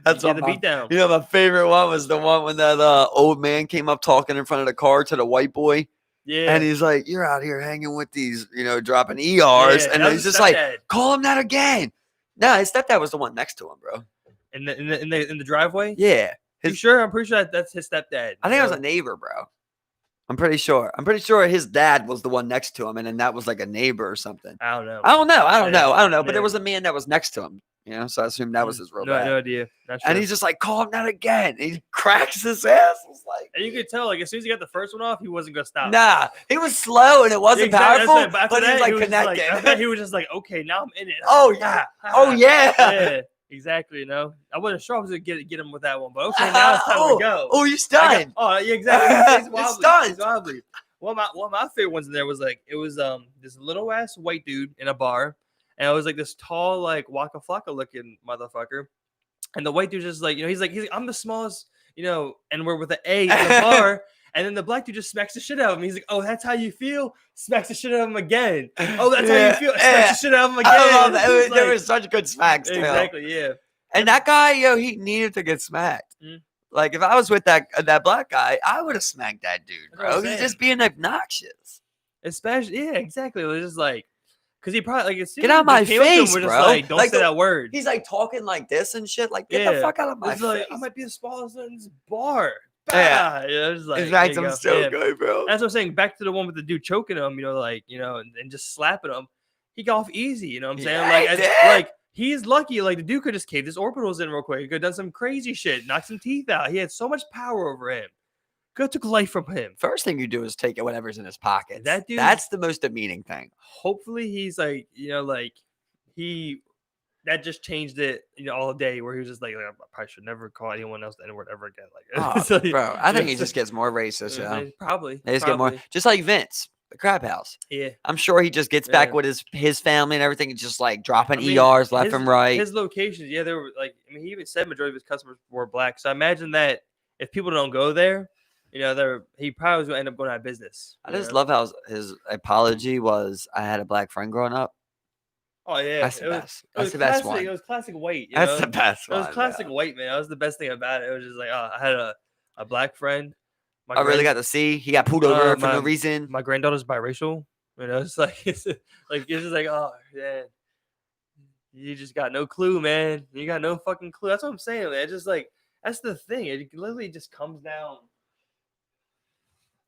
Speaker 2: that's
Speaker 1: the beat down.
Speaker 2: My favorite one was the one when that old man came up talking in front of the car to the white boy.
Speaker 1: Yeah.
Speaker 2: And he's like, you're out here hanging with these, dropping ERs. And he's just like, call him that again. No, his stepdad was the one next to him, bro.
Speaker 1: In the driveway?
Speaker 2: Yeah.
Speaker 1: You sure? I'm pretty sure that's his stepdad.
Speaker 2: I think it was a neighbor, bro. I'm pretty sure his dad was the one next to him. And then that was like a neighbor or something.
Speaker 1: I don't know.
Speaker 2: I don't know. But there was a man that was next to him. So I assume that was his real dad.
Speaker 1: No idea.
Speaker 2: Not sure. And he's just like, call him that again. And he's cracks his ass. I was like,
Speaker 1: And you could tell, like, as soon as he got the first one off, he wasn't gonna stop.
Speaker 2: nah, he was slow and it wasn't
Speaker 1: Exactly, that's
Speaker 2: powerful,
Speaker 1: right, but after
Speaker 2: but he was
Speaker 1: that,
Speaker 2: like
Speaker 1: he was just like,
Speaker 2: connected.
Speaker 1: after that, he was just like, okay, now I'm in it.
Speaker 2: Oh yeah, oh yeah.
Speaker 1: yeah, exactly. You know, I wasn't sure I was gonna get him with that one, but okay, now it's time to go.
Speaker 2: Oh, you're stunned.
Speaker 1: Oh, yeah, exactly. He's wobbly.
Speaker 2: stunned.
Speaker 1: He's wobbly. One of my favorite ones in there was like, it was this little ass white dude in a bar, and it was like this tall, like Waka Flocka looking motherfucker. And the white dude just like, you know, he's like, I'm the smallest, you know, and we're with an A in the bar. And then the black dude just smacks the shit out of him. He's like, oh, that's how you feel? Smacks the shit out of him again. Oh, that's how you feel? Smacks the shit out of him again.
Speaker 2: I love that.
Speaker 1: There
Speaker 2: There were such good smacks, too.
Speaker 1: Exactly, yeah.
Speaker 2: And that guy, he needed to get smacked.
Speaker 1: Mm.
Speaker 2: Like, if I was with that black guy, I would have smacked that dude,
Speaker 1: That's what I'm
Speaker 2: bro. He's
Speaker 1: saying.
Speaker 2: just being obnoxious.
Speaker 1: Especially, yeah, exactly. It was just like, because he probably, like, as soon
Speaker 2: Get
Speaker 1: as
Speaker 2: out my
Speaker 1: we came up to him,
Speaker 2: face,
Speaker 1: we're just
Speaker 2: bro.
Speaker 1: like, don't
Speaker 2: Like
Speaker 1: say that word.
Speaker 2: He's like talking like this and shit. Like, get the fuck out of my
Speaker 1: It's
Speaker 2: face.
Speaker 1: like, I might be the smallest in this bar.
Speaker 2: Yeah.
Speaker 1: You know, just like,
Speaker 2: It makes
Speaker 1: there you
Speaker 2: him
Speaker 1: go.
Speaker 2: so
Speaker 1: Yeah.
Speaker 2: good, bro.
Speaker 1: That's what I'm saying. Back to the one with the dude choking him, you know, like, you know, and just slapping him. He got off easy, you know what I'm saying?
Speaker 2: Yeah, he did.
Speaker 1: Like he's lucky. Like the dude could just cave his orbitals in real quick. He could have done some crazy shit, knock some teeth out. He had so much power over him. Could have took life from him.
Speaker 2: First thing you do is take whatever's in his pocket.
Speaker 1: That dude,
Speaker 2: that's the most demeaning thing.
Speaker 1: Hopefully he's like, you know, like that just changed it, you know, all day where he was just like I probably should never call anyone else the N-word ever again. Like,
Speaker 2: Oh,
Speaker 1: so,
Speaker 2: bro, I think he just gets more racist.
Speaker 1: Probably.
Speaker 2: They just get more, just like Vince, the Crab House.
Speaker 1: Yeah,
Speaker 2: I'm sure he just gets back with his family and everything, just like dropping ERs left and right.
Speaker 1: His locations, yeah, they were like, I mean, he even said majority of his customers were black. So I imagine that if people don't go there, you know, he probably was going to end up going out of business.
Speaker 2: I just love how his apology was, I had a black friend growing up.
Speaker 1: Oh, yeah.
Speaker 2: That's the best. That's the
Speaker 1: classic,
Speaker 2: best one.
Speaker 1: It was classic white.
Speaker 2: That's the best
Speaker 1: one. It was
Speaker 2: one,
Speaker 1: classic white, man. That was the best thing about it. It was just like, oh, I had a black friend.
Speaker 2: I really got to see. He got pulled over for no reason.
Speaker 1: My granddaughter's biracial. You know, it's just like, oh, man. You just got no clue, man. You got no fucking clue. That's what I'm saying, man. It's just like, that's the thing. It literally just comes down.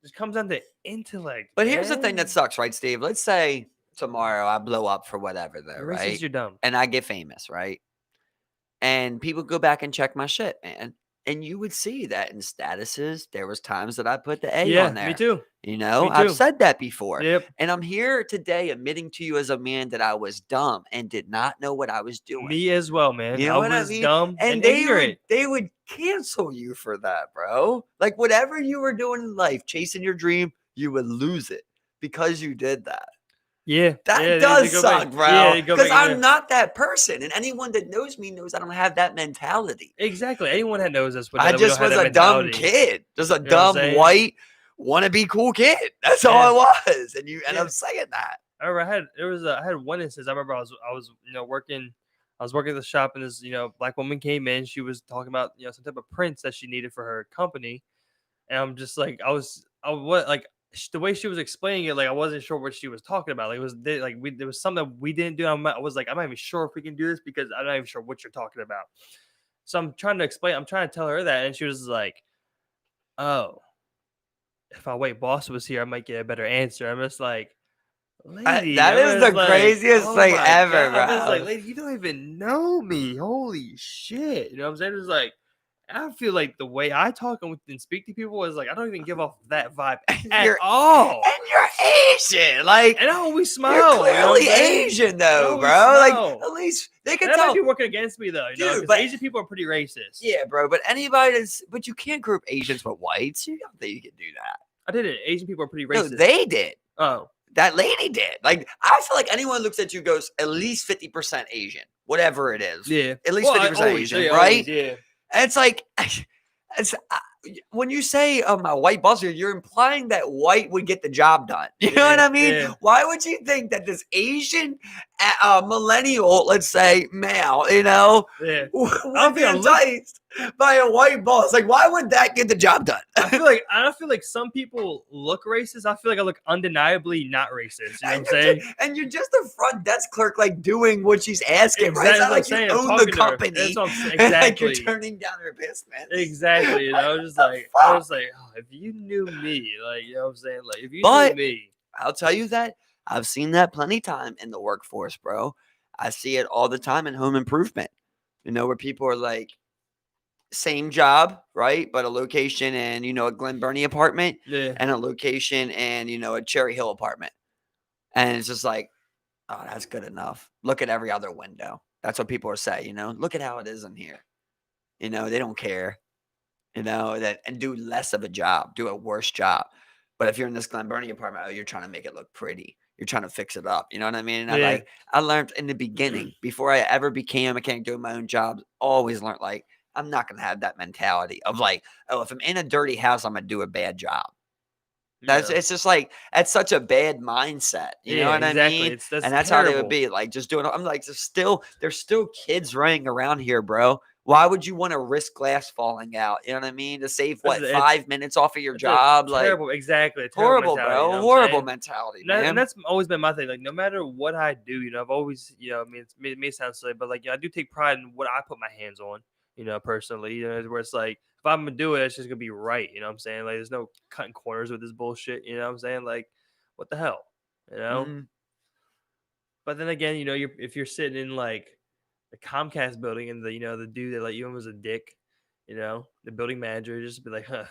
Speaker 1: Just comes down to intellect.
Speaker 2: But here's the thing that sucks, right, Steve? Let's say tomorrow I blow up for whatever, though, right?
Speaker 1: You're dumb.
Speaker 2: And I get famous, right? And people go back and check my shit, man. And you would see that in statuses, there was times that I put the A on there.
Speaker 1: Me too.
Speaker 2: You know,
Speaker 1: Me too.
Speaker 2: I've said that before.
Speaker 1: Yep.
Speaker 2: And I'm here today admitting to you as a man that I was dumb and did not know what I was doing.
Speaker 1: Me as well, man.
Speaker 2: You know what I
Speaker 1: was
Speaker 2: mean?
Speaker 1: Dumb
Speaker 2: and they would cancel you for that, bro. Like whatever you were doing in life, chasing your dream, you would lose it because you did that.
Speaker 1: Yeah.
Speaker 2: That does suck, bro. Because I'm not that person. And anyone that knows me knows I don't have that mentality.
Speaker 1: Exactly. Anyone that knows us.
Speaker 2: I just was a dumb kid. Just a dumb, white, wannabe cool kid. That's all I was. And you end up saying that.
Speaker 1: I remember I had one instance. I remember I was you know, working at the shop, and this, you know, black woman came in. She was talking about, you know, some type of prints that she needed for her company. And I'm just like, the way she was explaining it, like I wasn't sure what she was talking about. Like there was something we didn't do. I was like, I'm not even sure if we can do this because I'm not even sure what you're talking about. So I'm trying to tell her that, and she was like, "Oh, if our white boss was here, I might get a better answer." I'm just like, lady,
Speaker 2: that is the craziest thing ever, bro.
Speaker 1: I was like, lady, you don't even know me. Holy shit. You know what I'm saying? It's like, I feel like the way I talk and speak to people is like, I don't even give off that vibe at all.
Speaker 2: And you're Asian. Like,
Speaker 1: and I always smile.
Speaker 2: You're clearly Asian, though, bro. Like, at least they can tell.
Speaker 1: That might be working against me, though. You know, but Asian people are pretty racist.
Speaker 2: Yeah, bro. But but you can't group Asians with whites. You don't think you can do that.
Speaker 1: I didn't. Asian people are pretty racist.
Speaker 2: No, they did.
Speaker 1: Oh.
Speaker 2: That lady did. Like, I feel like anyone looks at you goes at least 50% Asian, whatever it is.
Speaker 1: Yeah.
Speaker 2: At least 50% Asian, right?
Speaker 1: Yeah.
Speaker 2: And it's like, when you say my white boss here, you're implying that white would get the job done. You know what I mean?
Speaker 1: Yeah.
Speaker 2: Why would you think that this Asian millennial, let's say male, you know, would be enticed by a white boss? Like, why would that get the job done?
Speaker 1: I feel like some people look racist. I feel like I look undeniably not racist. You know what I'm saying?
Speaker 2: And you're just a front desk clerk, like doing what she's asking,
Speaker 1: exactly,
Speaker 2: right? It's not like you own the company.
Speaker 1: Exactly.
Speaker 2: Like you're turning down her business.
Speaker 1: Exactly. You know, I was like, oh, if you knew me, like, you know what I'm saying? Like, if you knew me.
Speaker 2: I'll tell you that I've seen that plenty time in the workforce, bro. I see it all the time in home improvement, you know, where people are like, same job, right? But a location in, a Glen Burnie apartment
Speaker 1: Yeah.
Speaker 2: and a location in, a Cherry Hill apartment. And it's just like, oh, that's good enough. Look at every other window. That's what people are saying, look at how it is in here. They don't care, and do less of a job, do a worse job. But if you're in this Glen Burnie apartment, oh, you're trying to make it look pretty. You're trying to fix it up. You know what I mean? And
Speaker 1: Yeah.
Speaker 2: I learned in the beginning, before I ever became a mechanic doing my own jobs, always learned like, I'm not going to have that mentality of like, oh, if I'm in a dirty house, I'm going to do a bad job.
Speaker 1: Yeah.
Speaker 2: It's just like, that's such a bad mindset. You know
Speaker 1: Yeah,
Speaker 2: what I
Speaker 1: exactly.
Speaker 2: mean?
Speaker 1: That's
Speaker 2: And that's how they would
Speaker 1: terrible.
Speaker 2: be like, just doing, I'm like, there's still kids running around here, bro. Why would you want to risk glass falling out? You know what I mean? To save what,
Speaker 1: It's
Speaker 2: 5 minutes off of your
Speaker 1: it's a
Speaker 2: job? Like,
Speaker 1: terrible, exactly, a terrible
Speaker 2: horrible,
Speaker 1: mentality, you
Speaker 2: bro.
Speaker 1: know what I'm
Speaker 2: Horrible
Speaker 1: saying?
Speaker 2: mentality,
Speaker 1: And
Speaker 2: man.
Speaker 1: that's always been my thing. Like, no matter what I do, I've always, I mean, it may sound silly, but like, I do take pride in what I put my hands on, personally. Where it's like, if I'm gonna do it, it's just gonna be right. You know what I'm saying? Like, there's no cutting corners with this bullshit. You know what I'm saying? Like, what the hell? You know?
Speaker 2: Mhm.
Speaker 1: But then again, if you're sitting in like the Comcast building and the dude that let you in was a dick, the building manager just be like, huh.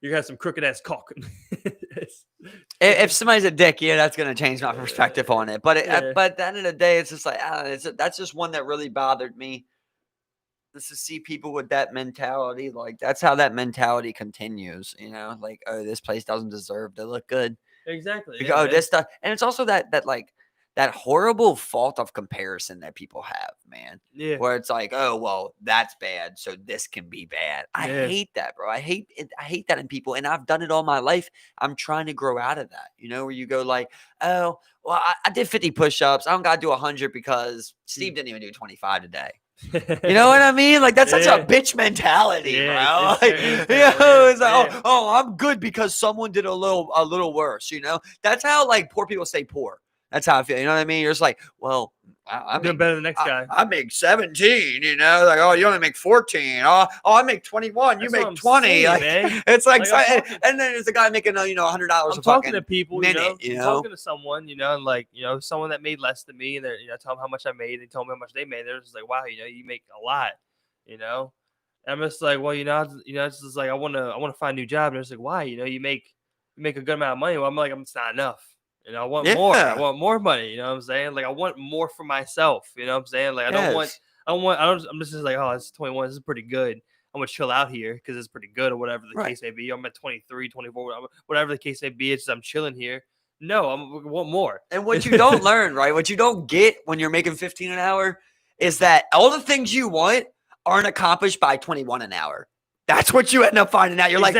Speaker 1: You got some crooked ass cock.
Speaker 2: If somebody's a dick, yeah, that's gonna change my perspective on it. But
Speaker 1: Yeah.
Speaker 2: but at the end of the day, it's just like, I don't know, that's just one that really bothered me. Just to see people with that mentality, like that's how that mentality continues. Like, oh, this place doesn't deserve to look good.
Speaker 1: Exactly.
Speaker 2: Because,
Speaker 1: Yeah,
Speaker 2: oh,
Speaker 1: man.
Speaker 2: this stuff, and it's also that horrible fault of comparison that people have, man.
Speaker 1: Yeah.
Speaker 2: Where it's like, oh, well, that's bad, so this can be bad. I
Speaker 1: Yeah.
Speaker 2: hate that, bro. I hate it. I hate that in people, and I've done it all my life. I'm trying to grow out of that. Where you go like, oh, well, I did 50 push-ups. I don't got to do 100 because Steve didn't even do 25 today. You know what I mean? Like, that's such a
Speaker 1: Yeah.
Speaker 2: bitch mentality,
Speaker 1: Yeah,
Speaker 2: bro.
Speaker 1: it's
Speaker 2: Like,
Speaker 1: terrible,
Speaker 2: it's like,
Speaker 1: yeah.
Speaker 2: oh, I'm good because someone did a little worse. That's how like poor people stay poor. That's how I feel. You know what I mean? You're just like, well, I
Speaker 1: I'm doing
Speaker 2: make
Speaker 1: better than the next guy.
Speaker 2: I make 17. Like, oh, you only make 14. I make 21. You
Speaker 1: That's what
Speaker 2: make
Speaker 1: I'm
Speaker 2: 20.
Speaker 1: saying,
Speaker 2: Like,
Speaker 1: man.
Speaker 2: it's like,
Speaker 1: Like,
Speaker 2: so, and then there's a guy making $100
Speaker 1: I'm
Speaker 2: a
Speaker 1: talking to
Speaker 2: fucking
Speaker 1: people,
Speaker 2: minute.
Speaker 1: I'm talking to someone, and like, someone that made less than me, and they're, tell them how much I made, they told me how much they made. They're just like, wow, you make a lot, you know. And I'm just like, well, it's just like I wanna find a new job. And it's like, why? You make a good amount of money. Well, I'm like, it's not enough. I want more. I
Speaker 2: Yeah.
Speaker 1: want more money. You know what I'm saying? Like, I want more for myself. You know what I'm saying? Like,
Speaker 2: Yes.
Speaker 1: I'm just like, oh, it's 21. This is pretty good. I'm gonna chill out here because it's pretty good, or whatever the
Speaker 2: Right.
Speaker 1: case may be. I'm at 23, 24, whatever the case may be. It's just I'm chilling here. No, I want more.
Speaker 2: And what you don't learn, right? What you don't get when you're making 15 an hour is that all the things you want aren't accomplished by 21 an hour. That's what you end up finding out. You're like,